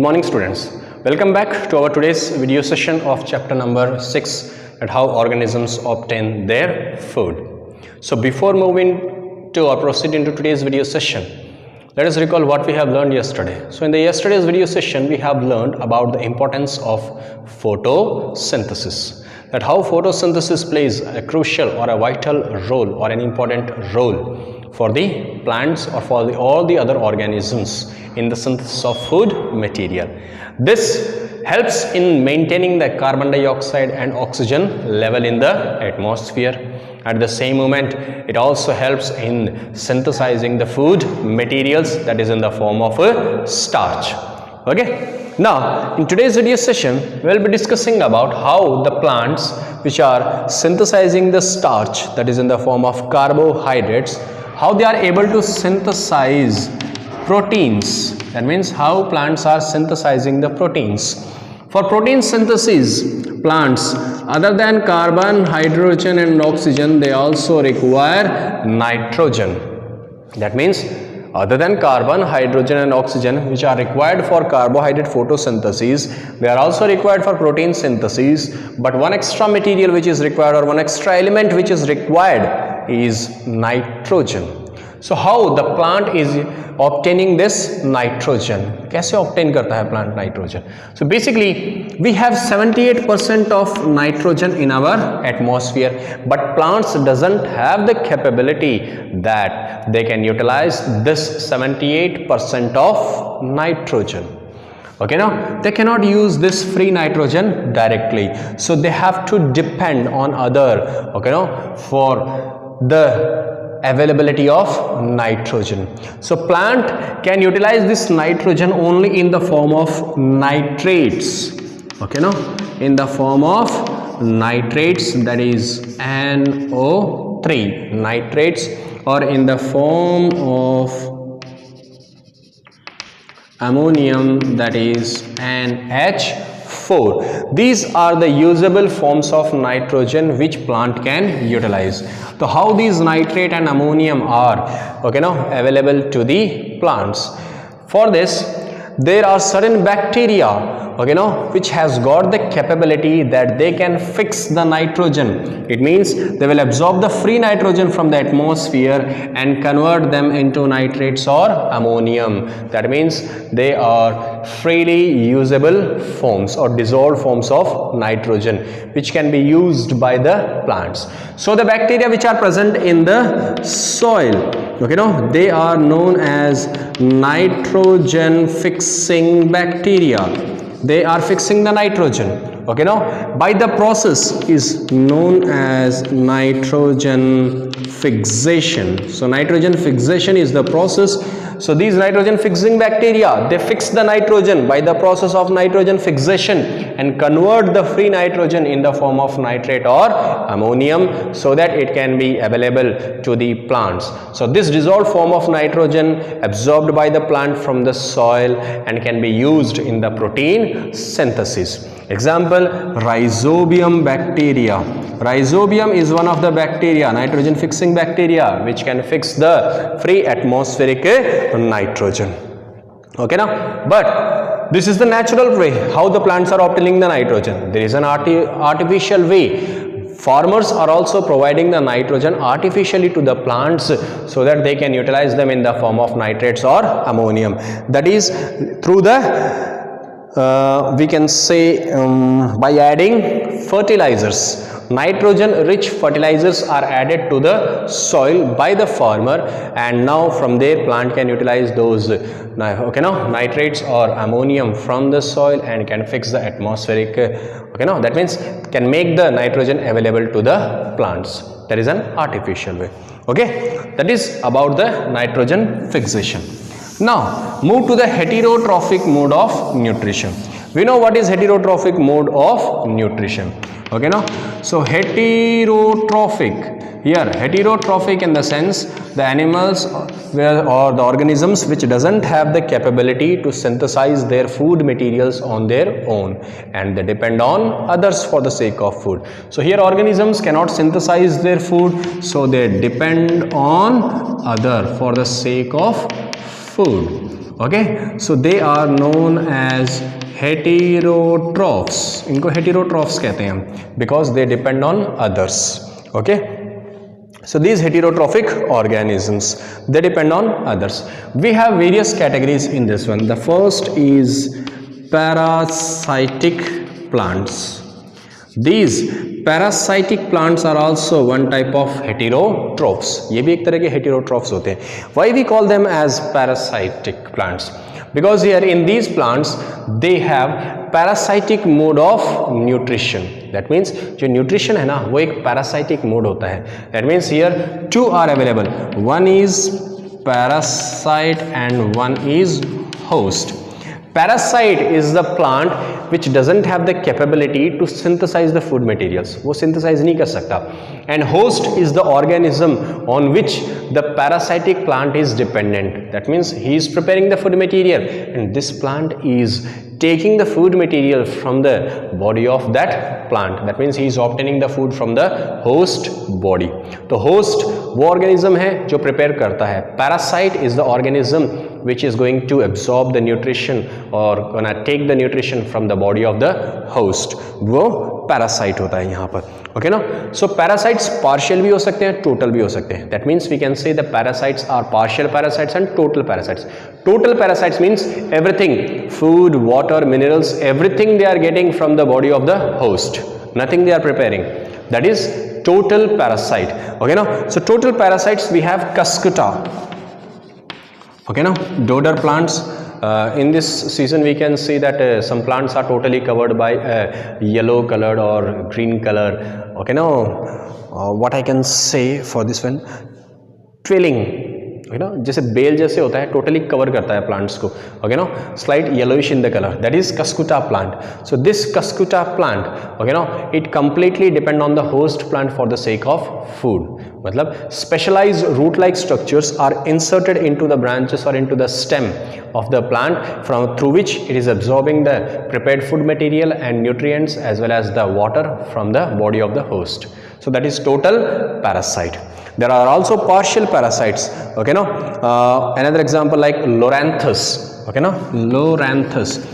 Good morning students. Welcome back to our today's video session of chapter number 6 at how organisms obtain their food. So before moving to or proceed into today's video session, let us recall what we have learned yesterday. So in the yesterday's video session we have learned about the importance of photosynthesis, that how photosynthesis plays a crucial or a vital role or an important role for the plants or for all the other organisms in the synthesis of food material. This helps in maintaining the carbon dioxide and oxygen level in the atmosphere. At the same moment, it also helps in synthesizing the food materials, that is in the form of a starch. Okay. Now, in today's video session, we will be discussing about how the plants which are synthesizing the starch, that is in the form of carbohydrates, how they are able to synthesize proteins. That means how plants are synthesizing the proteins. For protein synthesis, plants other than carbon, hydrogen and oxygen, they also require nitrogen. That means other than carbon, hydrogen and oxygen, which are required for carbohydrate photosynthesis, they are also required for protein synthesis. But one extra material which is required, or one extra element which is required, is nitrogen. So how the plant is obtaining this nitrogen? कैसे obtain करता है plant nitrogen? So basically we have 78% of nitrogen in our atmosphere, but plants doesn't have the capability that they can utilize this 78% of nitrogen. Okay, now they cannot use this free nitrogen directly, so they have to depend on other, okay, now for the availability of nitrogen. So plant can utilize this nitrogen only in the form of nitrates. Okay, now in the form of nitrates, that is NO3 nitrates, or in the form of ammonium, that is NH4. These are the usable forms of nitrogen which plant can utilize. So how these nitrate and ammonium are, okay, now available to the plants? For this, there are certain bacteria, okay, now which has got the capability that they can fix the nitrogen. It means they will absorb the free nitrogen from the atmosphere and convert them into nitrates or ammonium. That means they are freely usable forms or dissolved forms of nitrogen which can be used by the plants. So the bacteria which are present in the soil, okay, now they are known as nitrogen fixing bacteria. They are fixing the nitrogen, okay, now by the process is known as nitrogen fixation. So nitrogen fixation is the process. So these nitrogen fixing bacteria, they fix the nitrogen by the process of nitrogen fixation and convert the free nitrogen in the form of nitrate or ammonium so that it can be available to the plants. So this dissolved form of nitrogen absorbed by the plant from the soil and can be used in the protein synthesis. Example, rhizobium bacteria. Rhizobium is one of the bacteria, nitrogen fixing bacteria, which can fix the free atmospheric nitrogen. Okay, now, but this is the natural way how the plants are obtaining the nitrogen. There is an artificial way. Farmers are also providing the nitrogen artificially to the plants so that they can utilize them in the form of nitrates or ammonium. That is through the we can say by adding fertilizers. Nitrogen rich fertilizers are added to the soil by the farmer, and now from there plant can utilize those okay, now nitrates or ammonium from the soil and can fix the atmospheric, okay, now that means can make the nitrogen available to the plants. That is an artificial way. Okay, that is about the nitrogen fixation. Now move to the heterotrophic mode of nutrition. We know what is heterotrophic mode of nutrition. Okay, now so heterotrophic, here heterotrophic in the sense the animals or the organisms which doesn't have the capability to synthesize their food materials on their own and they depend on others for the sake of food. So here organisms cannot synthesize their food, so they depend on other for the sake of food. Okay, so they are known as heterotrophs. इनको heterotrophs कहते हैं हम because they depend on others. Okay, so these heterotrophic organisms, they depend on others. We have various categories in this one. The first is parasitic plants. These parasitic plants are also one type of heterotrophs. ये भी एक तरह के heterotrophs होते हैं. Why we call them as parasitic plants? Because here in these plants they have parasitic mode of nutrition. That means जो nutrition है ना वो एक parasitic mode होता है. That means here two are available. One is parasite and one is host. Parasite is the plant which doesn't have the capability to synthesize the food materials. वो synthesize नहीं कर सकता. And host is the organism on which the parasitic plant is dependent. That means he is preparing the food material, and this plant is taking the food material from the body of that plant. That means he is obtaining the food from the host body. तो host वो organism है जो prepare करता है. Parasite is the organism which is going to absorb the nutrition or gonna take the nutrition from the body of the host. वो parasite होता है यहाँ पर. Okay ना? So parasites partial भी हो सकते हैं, total भी हो सकते हैं. That means we can say the parasites are partial parasites and total parasites. Total parasites means everything, food, water, minerals, everything they are getting from the body of the host. Nothing they are preparing. That is total parasite. Okay now? So total parasites we have Cuscuta. Okay now, dodder plants. In this season we can see that some plants are totally covered by yellow colored or green color. Okay now, what I can say for this one, twiling, you know, जैसे bell जैसे होता है, totally cover करता है plants को. Okay now, slight yellowish in the color. That is Cuscuta plant. So this Cuscuta plant, okay now, it completely depend on the host plant for the sake of food. मतलब specialized root-like structures are inserted into the branches or into the stem of the plant through which it is absorbing the prepared food material and nutrients as well as the water from the body of the host. So that is total parasite. There are also partial parasites. Okay, no. Another example like Loranthus. Okay, no. Loranthus.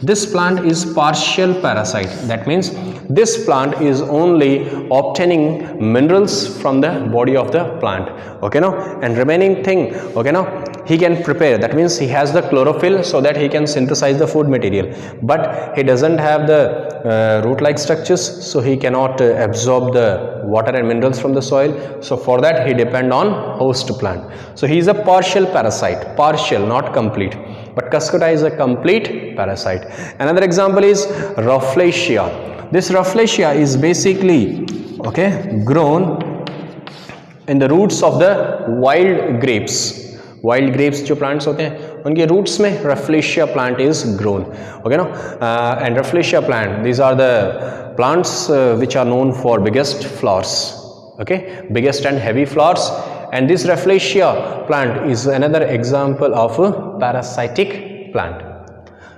This plant is partial parasite. That means this plant is only obtaining minerals from the body of the plant. Okay, no, and remaining thing, okay, no, he can prepare. That means he has the chlorophyll so that he can synthesize the food material, but he doesn't have the root-like structures, so he cannot absorb the water and minerals from the soil. So for that he depend on host plant. So he is a partial parasite, partial, not complete. But Cuscuta is a complete parasite. Another example is Rafflesia. This Rafflesia is basically, okay, grown in the roots of the wild grapes. Wild grapes जो plants होते हैं उनके roots में Rafflesia plant is grown. Okay, no? And Rafflesia plant, these are the plants which are known for biggest flowers. Okay, biggest and heavy flowers. And this Rafflesia plant is another example of a parasitic plant.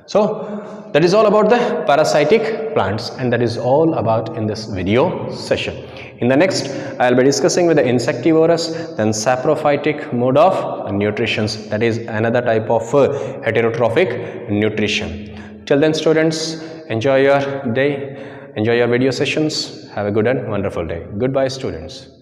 So that is all about the parasitic plants, and that is all about in this video session. In the next, I will be discussing with the insectivorous, then saprophytic mode of nutrition. That is another type of heterotrophic nutrition. Till then, students, enjoy your day, enjoy your video sessions. Have a good and wonderful day. Goodbye, students.